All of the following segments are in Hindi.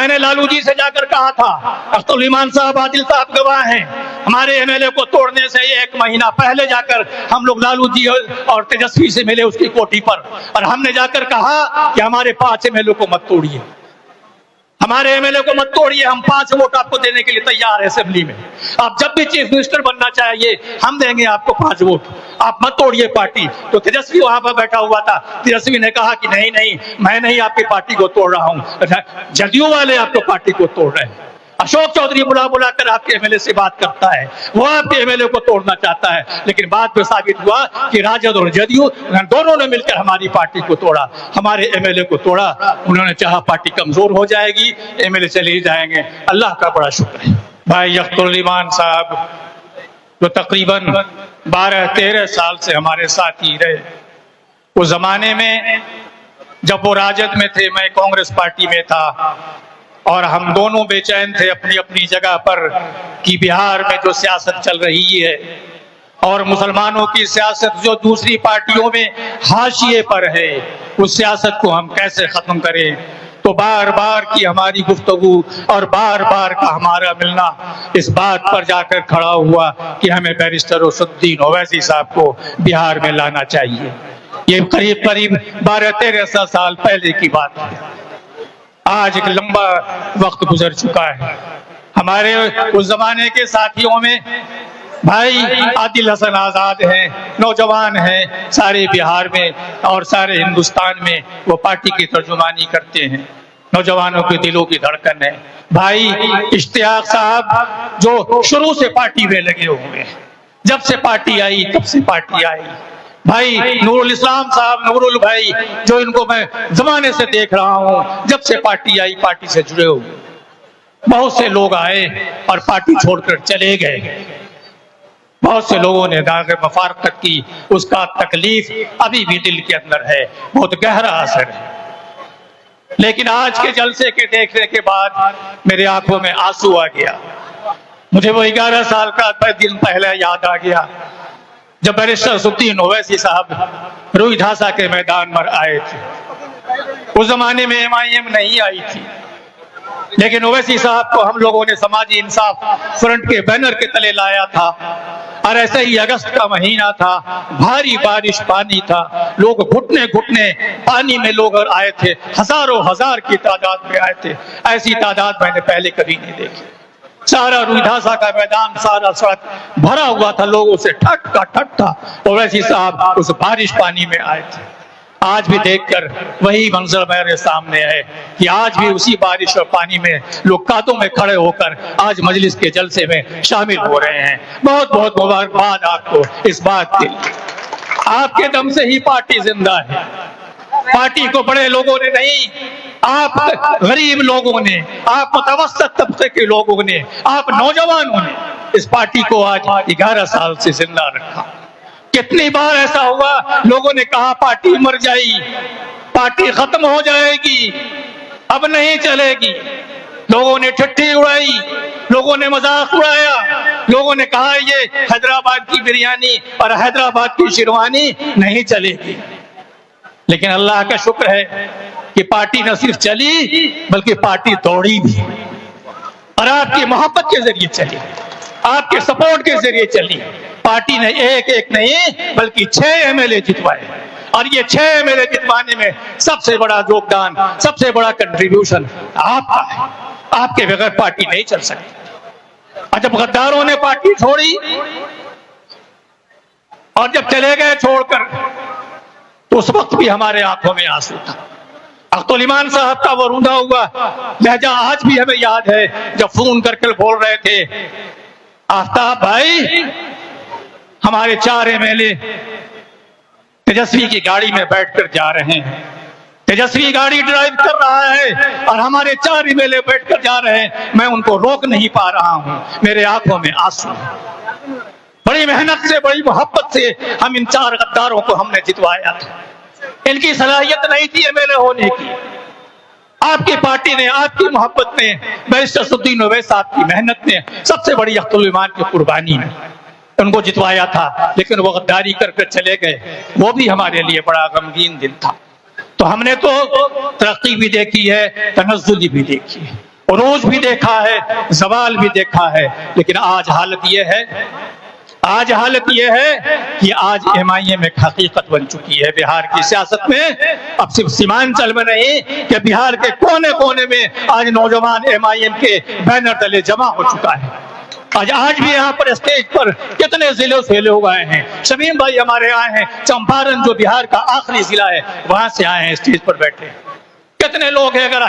मैंने लालू जी से जाकर कहा था, अख्तरुल ईमान साहब, आदिल साहब गवाह हैं, हमारे एमएलए को तोड़ने से 1 महीना पहले जाकर हम लोग लालू जी और तेजस्वी से मिले उसकी कोठी पर, और हमने जाकर कहा कि हमारे 5 एमएलए को मत तोड़िए, हमारे एमएलए को मत तोड़िए, हम 5 वोट आपको देने के लिए तैयार है असेंबली में। आप जब भी चीफ मिनिस्टर बनना चाहिए हम देंगे आपको 5 वोट, आप मत तोड़िए पार्टी। तो तेजस्वी वहां पर बैठा हुआ था, तेजस्वी ने कहा कि नहीं नहीं, मैं नहीं आपकी पार्टी को तोड़ रहा हूं, जदयू वाले आपको पार्टी को तोड़ रहे हैं। अशोक चौधरी बुला बुला कर आपके एमएलए से बात करता है, वो आपके एमएलए को तोड़ना चाहता है, लेकिन बाद में साबित हुआ कि राजद और जदयू दोनों ने मिलकर हमारी पार्टी को तोड़ा, हमारे एमएलए को तोड़ा। उन्होंने चाहा पार्टी कमजोर हो जाएगी, एमएलए चले ही जाएंगे। अल्लाह का बड़ा शुक्र है। भाई अख्तरुल ईमान साहब जो तकरीबन 12-13 साल से हमारे साथ ही रहे, उस जमाने में जब वो राजद में थे, मैं कांग्रेस पार्टी में था, और हम दोनों बेचैन थे अपनी अपनी जगह पर कि बिहार में जो सियासत चल रही है और मुसलमानों की सियासत जो दूसरी पार्टियों में हाशिए पर है, उस सियासत को हम कैसे खत्म करें। तो बार बार की हमारी गुफ्तगू और बार बार का हमारा मिलना इस बात पर जाकर खड़ा हुआ कि हमें बैरिस्टर असदुद्दीन ओवैसी साहब को बिहार में लाना चाहिए। ये करीब करीब 12-13 साल पहले की बात है। आज एक लंबा वक्त गुजर चुका है। हमारे उस जमाने के साथियों में भाई आदिल हसन आजाद हैं, नौजवान हैं, सारे बिहार में और सारे हिंदुस्तान में वो पार्टी की तर्जुमानी करते हैं, नौजवानों के दिलों की धड़कन है। भाई इश्तियाक साहब जो शुरू से पार्टी में लगे हुए हैं, जब से पार्टी आई तब से पार्टी आई। भाई नूरुल इस्लाम साहब, नूरुल भाई, जो इनको मैं जमाने से देख रहा हूं, जब से पार्टी आई पार्टी से जुड़े हुए। बहुत से लोग आए और पार्टी छोड़कर चले गए, बहुत से लोगों ने दाग मफारकत की, उसका तकलीफ अभी भी दिल के अंदर है, बहुत गहरा असर है। लेकिन आज के जलसे के देखने के बाद मेरे आंखों में आंसू आ गया। मुझे वो 11 साल का दिन पहले याद आ गया जब बैरिस्टर असदुद्दीन ओवैसी साहब रुई ढांसा के मैदान में आए थे। उस जमाने में MIM नहीं आई थी, लेकिन ओवैसी साहब को हम लोगों ने समाजी इंसाफ फ्रंट के बैनर के तले लाया था। और ऐसे ही अगस्त का महीना था, भारी बारिश, पानी था, लोग घुटने घुटने पानी में लोग आए थे, हजारों हजार की तादाद में आए थे। ऐसी तादाद मैंने पहले कभी नहीं देखी। सारा रुई ढांसा का मैदान, सारा सड़क भरा हुआ था, लोगों से ठट का ठट था। ओवैसी साहब उस बारिश पानी में आए थे। आज भी देखकर वही मंजर मेरे सामने है कि आज भी उसी बारिश और पानी में लोग कांतों में खड़े होकर आज मजलिस के जलसे में शामिल हो रहे हैं। बहुत बहुत मुबारकबाद आपको इस बात के लिए। आपके दम से ही पार्टी जिंदा है। पार्टी को बड़े लोगों ने नहीं, आप गरीब लोगों ने, आप मुतवस्सित तबके के लोगों ने, आप नौजवानों ने इस पार्टी को आज 11 साल से जिंदा रखा। कितनी बार ऐसा हुआ, लोगों ने कहा पार्टी मर जाएगी, पार्टी खत्म हो जाएगी, अब नहीं चलेगी। लोगों ने ठट्ठी उड़ाई, लोगों ने मजाक उड़ाया, लोगों ने कहा ये हैदराबाद की बिरयानी और हैदराबाद की शेरवानी नहीं चलेगी। लेकिन अल्लाह का शुक्र है कि पार्टी न सिर्फ चली बल्कि पार्टी दौड़ी भी, और आपकी मोहब्बत के जरिए चली, आपके सपोर्ट के जरिए चली। पार्टी ने एक एक नहीं बल्कि 6 MLA जितवाए, और ये 6 MLA जितवाने में सबसे बड़ा योगदान, सबसे बड़ा कंट्रीब्यूशन आपका है। आपके बगैर पार्टी नहीं चल सकती। और जब गद्दारों ने पार्टी छोड़ी और जब चले गए छोड़कर, तो उस वक्त भी हमारे आंखों में आंसू था। अख्तरुल ईमान साहब का वो रूंधा हुआ लहजा आज भी हमें याद है, जब फोन करके बोल रहे थे, आफ्ताब भाई हमारे 4 MLA तेजस्वी की गाड़ी में बैठकर जा रहे हैं, तेजस्वी गाड़ी ड्राइव कर रहा है और हमारे 4 MLA बैठकर जा रहे हैं, मैं उनको रोक नहीं पा रहा हूं, मेरे आंखों में आंसू। बड़ी मेहनत से, बड़ी मोहब्बत से हम इन 4 गद्दारों को हमने जितवाया था। इनकी सलाहियत नहीं थी MLA होने की। आपकी पार्टी ने, आपकी मोहब्बत ने, बैरिस्टर असदुद्दीन ओवैसी साहब की मेहनत ने, सबसे बड़ी अख्तरुल ईमान की कुर्बानी ने उनको जितवाया था। लेकिन वो गद्दारी करके चले गए, वो भी हमारे लिए बड़ा गमगीन दिन था। तो हमने तो तरक्की भी देखी है, तनज़्ज़ुल भी देखी है। उरूज भी देखा है, जवाल भी देखा है, लेकिन आज हालत यह है कि आज MIM एक हकीकत बन चुकी है बिहार की सियासत में। अब सिर्फ सीमांचल में नहीं कि बिहार के कोने कोने में आज नौजवान MIM के बैनर तले जमा हो चुका है। आज भी यहाँ पर स्टेज पर कितने जिलों से लोग आए हैं। शमीम भाई हमारे आए हैं चंपारण, जो बिहार का आखिरी जिला है, वहां से आए हैं, स्टेज पर बैठे हैं। कितने लोग हैं, अगर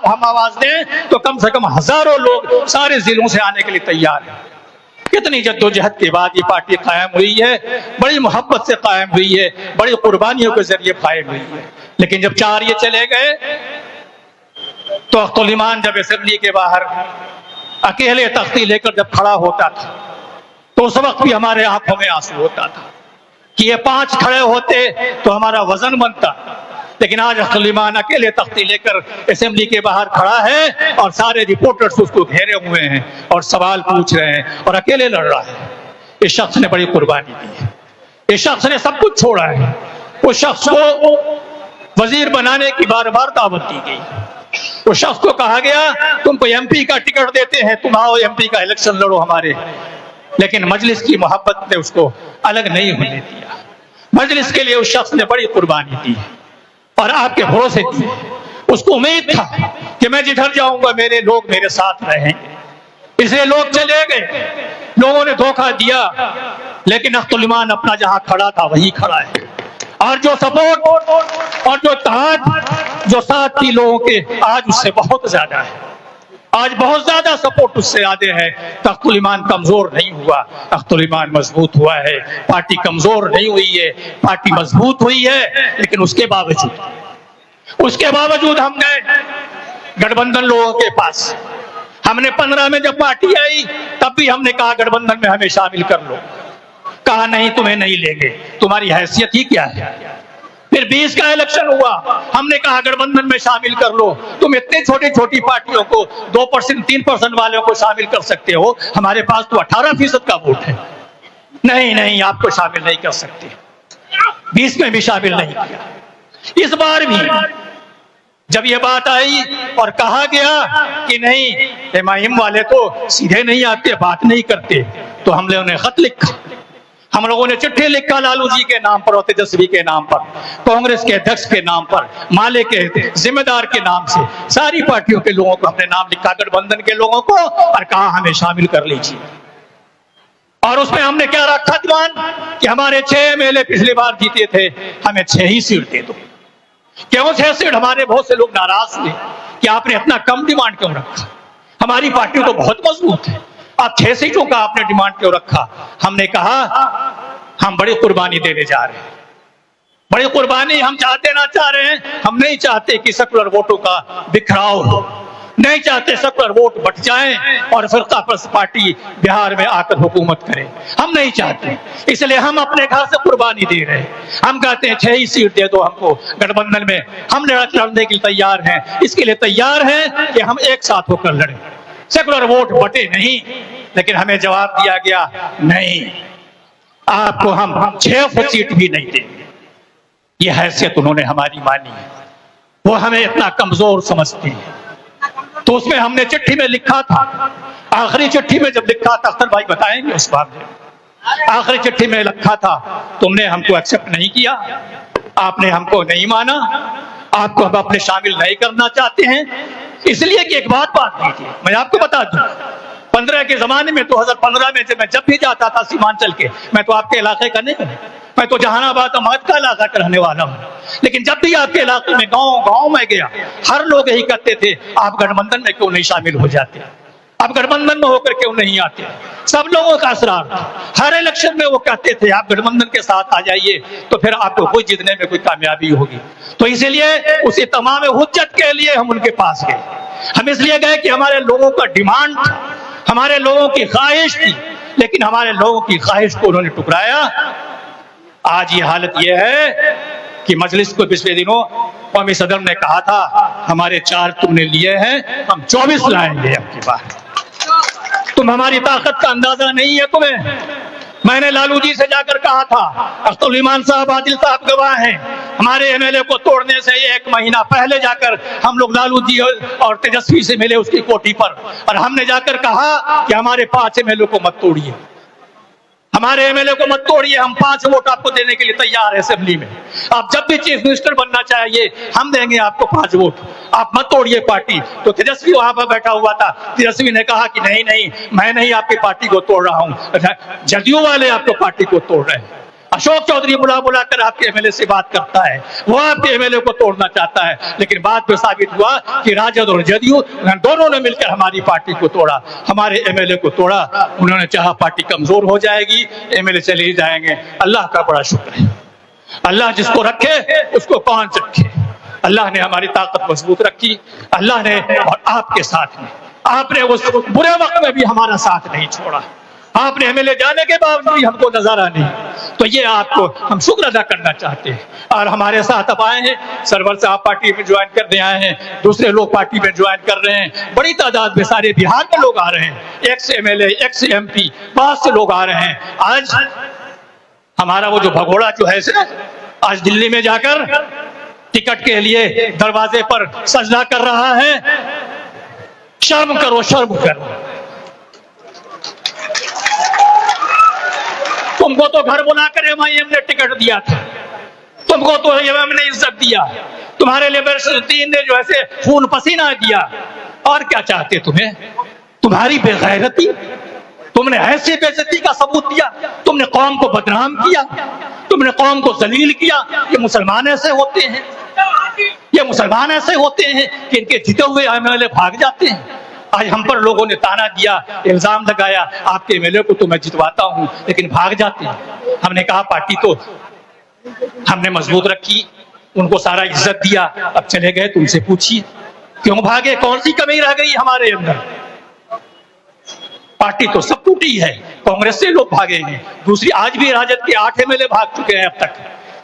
हम आवाज दें तो कम से कम हजारों लोग सारे जिलों से आने के लिए तैयार हैं। कितनी जद्दोजहद के बाद ये पार्टी कायम हुई है, बड़ी मोहब्बत से कायम हुई है, बड़ी कुर्बानियों के जरिए कायम हुई है। लेकिन जब 4 ये चले गए तो अख्तुल ईमान जब असेंबली के बाहर अकेले तख्ती लेकर जब खड़ा होता था तो उस वक्त भी हमारे आंखों में आंसू होता था कि ये 5 खड़े होते तो हमारा वजन बनता। लेकिन आज अख्तुल ईमान अकेले तख्ती लेकर असेंबली के बाहर खड़ा है और सारे रिपोर्टर्स उसको घेरे हुए हैं और सवाल पूछ रहे हैं और अकेले लड़ रहा है। इस शख्स ने बड़ी कुर्बानी दी है, इस शख्स ने सब कुछ छोड़ा है। उस शख्स को वजीर बनाने की बार बार दावत दी गई। उस शख्स को कहा गया तुमको MP का टिकट देते हैं, तुम आओ MP का इलेक्शन लड़ो हमारे। लेकिन मजलिस की मोहब्बत ने उसको अलग नहीं होने दिया। मजलिस के लिए उस शख्स ने बड़ी कुर्बानी दी और आपके भरोसे दी। उसको उम्मीद था कि मैं जिधर जाऊंगा मेरे लोग मेरे साथ रहेंगे, इसलिए लोग चले गए, लोगों ने धोखा दिया। लेकिन अख्तुल ईमान अपना जहां खड़ा था वहीं खड़ा है और जो सपोर्ट और जो इत्तेहाद जो साथ थी लोगों के, आज उससे बहुत ज्यादा है। आज बहुत ज्यादा सपोर्ट उससे ज्यादा है। तो अख्तुल ईमान कमजोर नहीं हुआ, अख्तुल ईमान मजबूत हुआ है। पार्टी कमजोर नहीं हुई है, पार्टी मजबूत हुई है। लेकिन उसके बावजूद हम गए गठबंधन लोगों के पास। हमने 15 में जब पार्टी आई तब भी हमने कहा गठबंधन में हमें शामिल कर लो। कहा नहीं, तुम्हें नहीं लेंगे, तुम्हारी हैसियत ही क्या है। फिर 20 का इलेक्शन हुआ, हमने कहा गठबंधन में शामिल कर लो। तुम इतने छोटी छोटी पार्टियों को 2% 3% वालों को शामिल कर सकते हो, हमारे पास तो 18% का वोट है। नहीं, आपको शामिल नहीं कर सकते। 20 में भी शामिल नहीं किया। इस बार भी जब यह बात आई और कहा गया कि नहीं MIM वाले तो सीधे नहीं आते, बात नहीं करते, तो हम लोगों ने खत लिखा, हम लोगों ने चिट्ठी लिखा लालू जी के नाम पर और तेजस्वी के नाम पर, कांग्रेस के अध्यक्ष के नाम पर, माले के जिम्मेदार के नाम से, सारी पार्टियों के लोगों को हमने नाम लिखा, गठबंधन के लोगों को, और कहा हमें शामिल कर लीजिए। और उसमें हमने क्या रखा दीवान कि हमारे 6 MLA पिछली बार जीते थे, हमें 6 ही सीट दे दो। क्यों 6 सीट? हमारे बहुत से लोग नाराज थे कि आपने इतना कम डिमांड क्यों रखा, हमारी पार्टी तो बहुत मजबूत है, आप 6 सीटों का आपने डिमांड क्यों रखा। हमने कहा हम बड़ी कुर्बानी देने जा रहे हैं, बड़ी कुर्बानी हम चाहते ना चाह रहे हैं। हम नहीं चाहते कि सेकुलर वोटों का बिखराव हो, नहीं चाहते सेकुलर वोट बट जाएं और फिरका परस्त पार्टी बिहार में आकर हुकूमत करे, हम नहीं चाहते। इसलिए हम अपने घर से कुर्बानी दे रहे हैं। हम कहते हैं 6 ही सीट दे दो हमको गठबंधन में, हम लड़ने के लिए तैयार हैं, इसके लिए तैयार हैं कि हम एक साथ होकर लड़ें, सेकुलर वोट बटे नहीं। लेकिन हमें जवाब दिया गया नहीं, आपको हम 6 सीट भी नहीं देंगे। ये हैसियत उन्होंने हमारी मानी है, वो हमें इतना कमजोर समझती है। तो उसमें हमने चिट्ठी में लिखा था, आखिरी चिट्ठी में जब लिखा था, अख्तर भाई बताएंगे उस बात में, आखिरी चिट्ठी में लिखा था तुमने हमको एक्सेप्ट नहीं किया, आपने हमको नहीं माना, आपको हम अपने शामिल नहीं करना चाहते हैं। इसलिए कि एक बात नहीं थी, मैं आपको बता दूं, 15 के जमाने में 2015 में जब भी जाता था सीमांचल के, मैं तो आपके इलाके का नहीं, मैं तो जहानाबाद अहमद का इलाका का रहने वाला हूँ। लेकिन जब भी आपके इलाके में गांव में गया, हर लोग यही कहते थे आप गठबंधन में क्यों नहीं शामिल हो जाते, आप गठबंधन में होकर क्यों नहीं आते। सब लोगों का असरार था, हर इलेक्शन में वो कहते थे आप गठबंधन के साथ आ जाइए तो फिर आपको कोई जीतने में कोई कामयाबी होगी। तो इसलिए उसी तमाम हुज्जत के लिए हम उनके पास गए। हम इसलिए गए कि हमारे लोगों का डिमांड था, हमारे लोगों की ख्वाहिश थी, लेकिन हमारे लोगों की ख्वाहिश को उन्होंने टुकराया। आज ये हालत ये है कि मजलिस को पिछले दिनों कौमी सदर ने कहा था हमारे 4 तुमने लिए हैं, हम 24 लाएंगे अब की बार। तुम हमारी ताकत का अंदाजा नहीं है तुम्हें। मैंने लालू जी से जाकर कहा था, अख्तुल ईमान साहब आदिल साहब गवाह हैं, हमारे एमएलए को तोड़ने से 1 महीना पहले जाकर हम लोग लालू जी और तेजस्वी से मिले उसकी कोठी पर, और हमने जाकर कहा कि हमारे 5 एमएलए को मत तोड़िए, हमारे एमएलए को मत तोड़िए, हम 5 वोट आपको देने के लिए तैयार है असेंबली में। आप जब भी चीफ मिनिस्टर बनना चाहिए हम देंगे आपको 5 वोट, आप मत तोड़िए पार्टी। तो तेजस्वी वहां पर बैठा हुआ था, तेजस्वी ने कहा कि नहीं नहीं, मैं नहीं आपकी पार्टी को तोड़ रहा हूं, जदयू वाले आपको पार्टी को तोड़ रहे हैं। अशोक चौधरी बुला कर आपके एमएलए से बात करता है, वो आपके एमएलए को तोड़ना चाहता है, लेकिन बाद में साबित हुआ कि राजद और जदयू दोनों ने मिलकर हमारी पार्टी को तोड़ा, हमारे एमएलए को तोड़ा। उन्होंने चाहा पार्टी कमजोर हो जाएगी, एमएलए चले ही जाएंगे। अल्लाह का बड़ा शुक्र है, अल्लाह जिसको रखे उसको कौन रखे। अल्लाह ने हमारी ताकत मजबूत रखी, अल्लाह ने और आपके साथ में, आपने उस बुरे वक्त में भी हमारा साथ नहीं छोड़ा, आपने एमएलए जाने के बावजूद हमको नजारा नहीं, तो ये आपको हम शुक्र अदा करना चाहते हैं। और हमारे साथ अब आए हैं, सरवर साहब पार्टी में ज्वाइन करने आए हैं, दूसरे लोग पार्टी में ज्वाइन कर रहे हैं, बड़ी तादाद में सारे बिहार में लोग आ रहे हैं, एक्स एमएलए एक्स एमपी बहुत से लोग आ रहे हैं। आज हमारा वो जो भगोड़ा जो है आज दिल्ली में जाकर टिकट के लिए दरवाजे पर सजदा कर रहा है। शर्म करो, शर्म करो, तुमको तो घर बुलाकर एमआईएम ने टिकट दिया था, तुमको तो एमआईएम ने इज्जत दिया, तुम्हारे लिए तीन ने जो ऐसे खून पसीना दिया, और क्या चाहते तुम्हें? तुम्हारी बेगैरती, तुमने ऐसी बेइज्जती का सबूत दिया, तुमने कौम को बदनाम किया, तुमने कौम को जलील किया। ये मुसलमान ऐसे होते हैं, ये मुसलमान ऐसे होते हैं कि इनके जीते हुए एमएलए भाग जाते हैं। आज हम पर लोगों ने ताना दिया, इल्जाम लगाया, आपके एमएलए को तो मैं जितवाता हूं लेकिन भाग जाते हैं। हमने कहा पार्टी तो हमने मजबूत रखी, उनको सारा इज्जत दिया, अब चले गए, तुमसे पूछिए क्यों भागे, कौन सी कमी रह गई हमारे अंदर? पार्टी तो सब टूटी है, कांग्रेस से लोग भागे हैं, दूसरी आज भी राजद के 8 एमएलए भाग चुके हैं अब तक।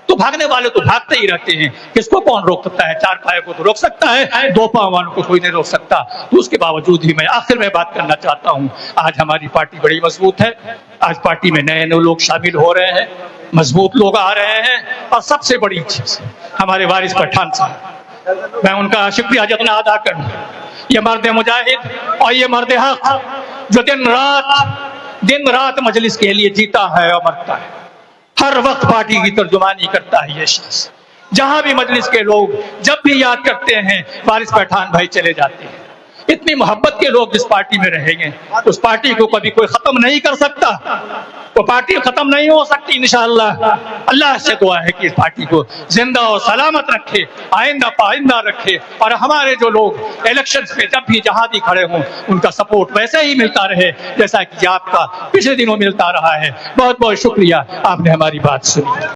तो भागने वाले तो भागते ही रहते हैं, किसको कौन रोक सकता है? 4 पाए को तो रोक सकता है, 2 पांव वालों को कोई नहीं रोक सकता। तो उसके बावजूद ही मैं आखिर में बात करना चाहता हूं, आज हमारी पार्टी बड़ी मजबूत है, आज पार्टी में नए नए लोग शामिल हो रहे हैं, मजबूत लोग आ रहे हैं, और सबसे बड़ी चीज हमारे वारिस पठान साहब, मैं उनका शुक्रिया जितना अदा करूं, ये मर्द मुजाहिद और ये मर्द हक जो दिन रात मजलिस के लिए जीता है और मरता है, हर वक्त पार्टी की तर्जुमानी करता है। ये शख्स जहां भी मजलिस के लोग जब भी याद करते हैं वारिस पठान भाई चले जाते हैं। इतनी मोहब्बत के लोग जिस पार्टी में रहेंगे उस पार्टी को कभी कोई खत्म नहीं कर सकता, वो पार्टी खत्म नहीं हो सकती इंशाअल्लाह। अल्लाह से दुआ है कि इस पार्टी को जिंदा और सलामत रखे, आइंदा पाइंदा रखे, और हमारे जो लोग इलेक्शंस में जब भी जहां भी खड़े हों उनका सपोर्ट वैसे ही मिलता रहे जैसा कि आपका पिछले दिनों मिलता रहा है। बहुत बहुत शुक्रिया, आपने हमारी बात सुनी।